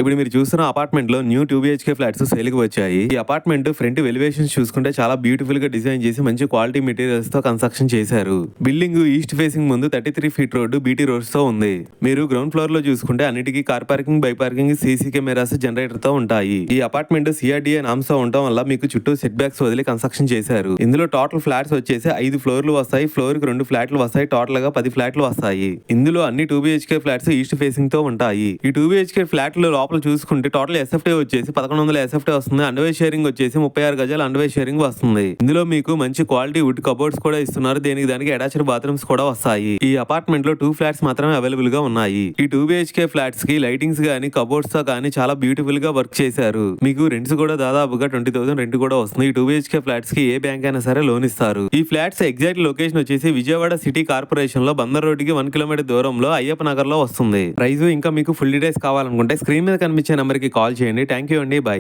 ఇప్పుడు మీరు చూస్తున్న అపార్ట్మెంట్ లో న్యూ 2 బిహెచ్కే ఫ్లాట్స్ సేల్ కి వచ్చాయి. ఈ అపార్ట్మెంట్ ఫ్రంట్ ఎలివేషన్స్ చూసుకుంటే చాలా బ్యూటిఫుల్ గా డిజైన్ చేసి మంచి క్వాలిటీ మెటీరియల్స్ తో కన్స్ట్రక్షన్ చేశారు. బిల్డింగ్ ఈస్ట్ ఫేసింగ్ ముందు 33 ఫీట్ రోడ్డు బీటీ రోడ్స్ తో ఉంది. మీరు గ్రౌండ్ ఫ్లోర్ లో చూసుకుంటే అన్నిటికీ car parking, bike parking, CC cameras, generator తో ఉంటాయి. ఈ అపార్ట్మెంట్ సిఆర్డీఏ నామ్స్ తో ఉండటం వల్ల మీకు చుట్టూ సెట్ బ్యాక్స్ వదిలి కన్స్ట్రక్షన్ చేశారు. ఇందులో టోటల్ ఫ్లాట్స్ వచ్చేసి 5 ఫ్లోర్లు వస్తాయి. ఫ్లోర్ కి 2 ఫ్లాట్లు వస్తాయి. టోటల్ గా 10 ఫ్లాట్లు వస్తాయి. ఇందులో అన్ని 2 బిహెచ్కే ఫ్లాట్స్ ఈస్ట్ ఫేసింగ్ తో ఉంటాయి. ఈ 2 బిహెచ్కే ఫ్లాట్లు లోపల చూసుకుంటే టోటల్ ఎస్ఎఫ్టీ వచ్చేసి 1100 ఎస్ఎఫ్టీ వస్తుంది. అండర్వే షేరింగ్ వచ్చేసి 36 గజాల అండర్వే షేరింగ్ వస్తుంది. ఇందులో మీకు మంచి క్వాలిటీ వుడ్ కబోర్డ్స్ కూడా ఇస్తున్నారు. దానికి అటాచ్డ్ బాత్రూమ్స్ కూడా వస్తాయి. ఈ అపార్ట్మెంట్ లో 2 ఫ్లాట్స్ మాత్రమే అవైలబుల్ గా ఉన్నాయి. ఈ 2 బిహెచ్కే ఫ్లాట్స్ కి లైటింగ్స్ గానీ కబోర్డ్స్ తో కానీ చాలా బ్యూటిఫుల్ గా వర్క్ చేశారు. మీకు రెంట్స్ కూడా దాదాపుగా 20,000 రెంట్ కూడా వస్తుంది. ఈ 2 బిహెచ్కే ఫ్లాట్స్ కి ఏ బ్యాంక్ అయినా సరే లోన్ ఇస్తారు. ఈ ఫ్లాట్స్ ఎగ్జాక్ట్ లొకేషన్ వచ్చేసి విజయవాడ సిటీ కార్పొరేషన్ లో బందర్ రోడ్డుకి 1 కిలోమీటర్ దూరంలో అయ్యప్ప నగర్ లో వస్తుంది. ప్రైస్ ఇంకా మీకు ఫుల్ డీటెయిల్స్ కావాలనుకుంటే స్క్రీన్ మీద కనిపించే నెంబర్ కి కాల్ చేయండి. థ్యాంక్ యూ అండి. బై.